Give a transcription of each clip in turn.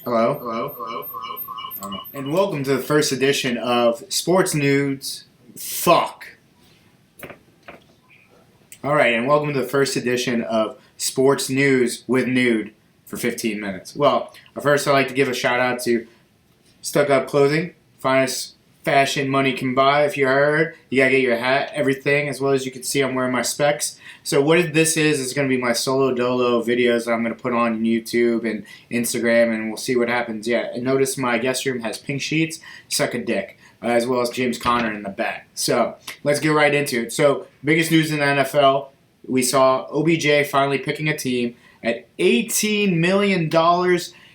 Hello. And welcome to the first edition of Sports Nudes. Fuck. Alright, and welcome to the first edition of Sports News with Noud for 15 minutes. Well, first I'd like to give a shout out to Stuck Up Clothing, finest fashion money can buy. If you heard, you gotta get your hat, everything, as well as you can see I'm wearing my specs. So what this is going to be my solo dolo videos that I'm going to put on YouTube and Instagram, and we'll see what happens. Yeah, and notice my guest room has pink sheets, suck a dick, as well as James Conner in the back. So let's get right into it. So biggest news in the NFL, we saw OBJ finally picking a team at $18 million.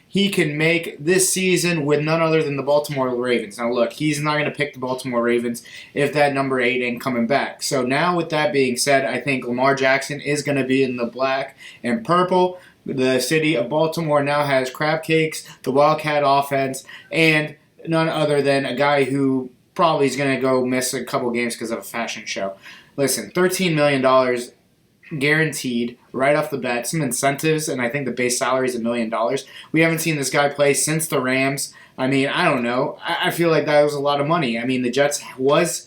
He can make this season with none other than the Baltimore Ravens. Now, look, he's not going to pick the Baltimore Ravens if that number 8 ain't coming back. So now, with that being said, I think Lamar Jackson is going to be in the black and purple. The city of Baltimore now has crab cakes, the Wildcat offense, and none other than a guy who probably is going to go miss a couple games because of a fashion show. Listen, $13 million guaranteed right off the bat, some incentives, and I think the base salary is $1 million. We haven't seen this guy play since the Rams. I mean, I don't know. I feel like that was a lot of money. I mean, the Jets was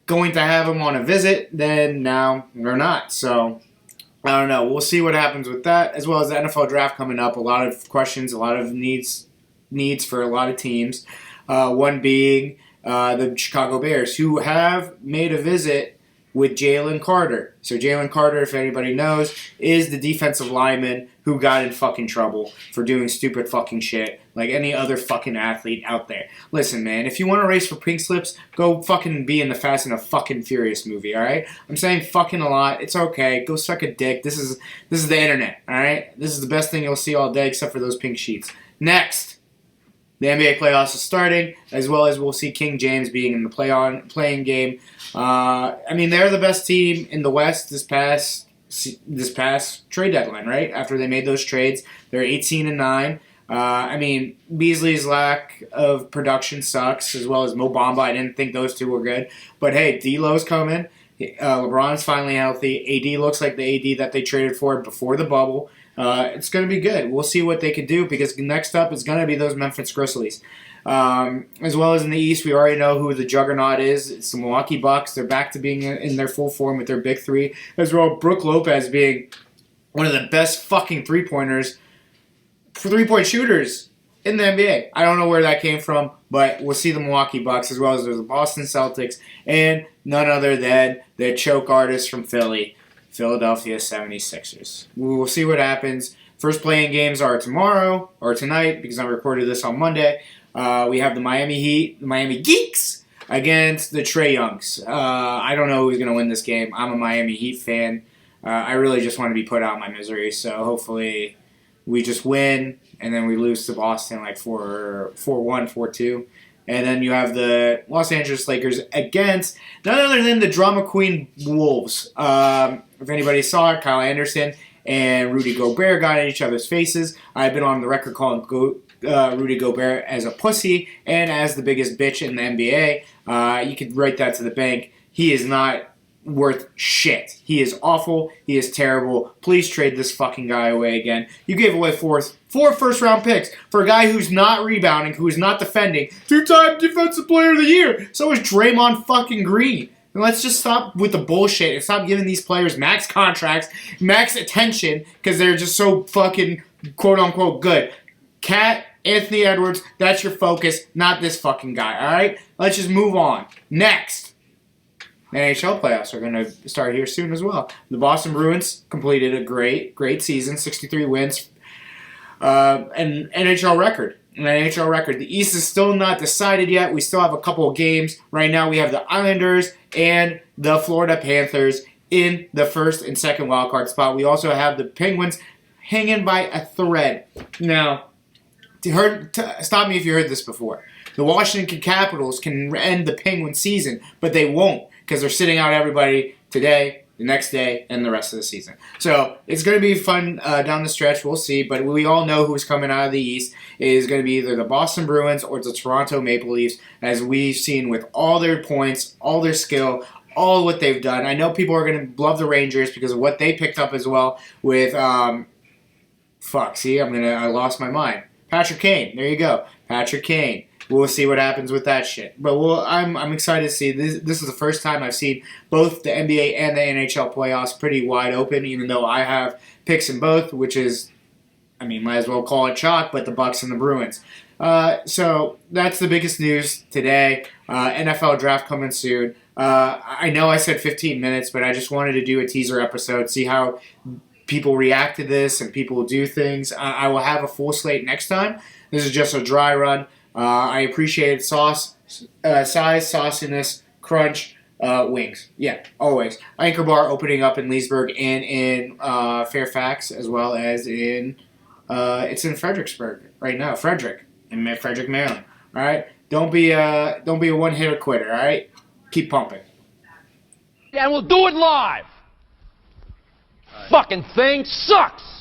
going to have him on a visit, then now they're not. So, I don't know. We'll see what happens with that, as well as the NFL draft coming up. A lot of questions, a lot of needs for a lot of teams. One being the Chicago Bears, who have made a visit with Jalen Carter. So Jalen Carter, if anybody knows, is the defensive lineman who got in fucking trouble for doing stupid fucking shit like any other fucking athlete out there. Listen, man, if you want to race for pink slips, go fucking be in the Fast and the fucking Furious movie, alright? I'm saying fucking a lot. It's okay. Go suck a dick. This is the internet, alright? This is the best thing you'll see all day except for those pink sheets. Next. The NBA playoffs is starting, as well as we'll see King James being in the playing game. I mean, they're the best team in the West this past trade deadline, right? After they made those trades, they're 18-9. I mean, Beasley's lack of production sucks, as well as Mo Bamba. I didn't think those two were good, but hey, D'Lo's coming. LeBron's finally healthy. AD looks like the AD that they traded for before the bubble. It's going to be good. We'll see what they can do because next up is going to be those Memphis Grizzlies. As well as in the East, we already know who the juggernaut is. It's the Milwaukee Bucks. They're back to being in their full form with their big three. As well, Brook Lopez being one of the best fucking three-point shooters in the NBA. I don't know where that came from, but we'll see the Milwaukee Bucks as well as the Boston Celtics and none other than the choke artist from Philly, Philadelphia 76ers. We will see what happens. First playing games are tomorrow or tonight because I recorded this on Monday. We have the Miami Heat, the Miami Geeks against the Trae Youngs. I don't know who's going to win this game. I'm a Miami Heat fan. I really just want to be put out of my misery, so hopefully we just win and then we lose to Boston like 4-1, 4-2. And then you have the Los Angeles Lakers against none other than the drama queen Wolves. If anybody saw it, Kyle Anderson and Rudy Gobert got in each other's faces. I've been on the record calling Rudy Gobert as a pussy and as the biggest bitch in the NBA. You could write that to the bank. He is not worth shit. He is awful. He is terrible. Please trade this fucking guy away again. You gave away four first-round picks for a guy who's not rebounding, who is not defending. 2-time Defensive Player of the Year. So is Draymond fucking Green. And let's just stop with the bullshit and stop giving these players max contracts, max attention, because they're just so fucking quote-unquote good. Cat, Anthony Edwards, that's your focus, not this fucking guy, alright? Let's just move on. Next. The NHL playoffs are going to start here soon as well. The Boston Bruins completed a great season, 63 wins, an NHL record. The East is still not decided yet. We still have a couple of games. Right now we have the Islanders and the Florida Panthers in the first and second wildcard spot. We also have the Penguins hanging by a thread. Now, stop me if you heard this before. The Washington Capitals can end the Penguin season, but they won't because they're sitting out everybody today, the next day, and the rest of the season. So it's going to be fun down the stretch. We'll see, but we all know who's coming out of the East. It is going to be either the Boston Bruins or the Toronto Maple Leafs, as we've seen with all their points, all their skill, all what they've done. I know people are going to love the Rangers because of what they picked up as well with, I lost my mind. Patrick Kane. There you go. Patrick Kane. We'll see what happens with that shit. But I'm excited to see. This is the first time I've seen both the NBA and the NHL playoffs pretty wide open, even though I have picks in both, which is, I mean, might as well call it chalk, but the Bucks and the Bruins. So that's the biggest news today. NFL draft coming soon. I know I said 15 minutes, but I just wanted to do a teaser episode, see how people react to this and people do things. I will have a full slate next time. This is just a dry run. I appreciate size, sauciness, crunch, wings. Yeah, always. Anchor Bar opening up in Leesburg and in Fairfax, as well as in it's in Fredericksburg right now. Frederick, Maryland. All right, don't be a one-hitter quitter. All right, keep pumping. And we'll do it live. Fucking thing sucks.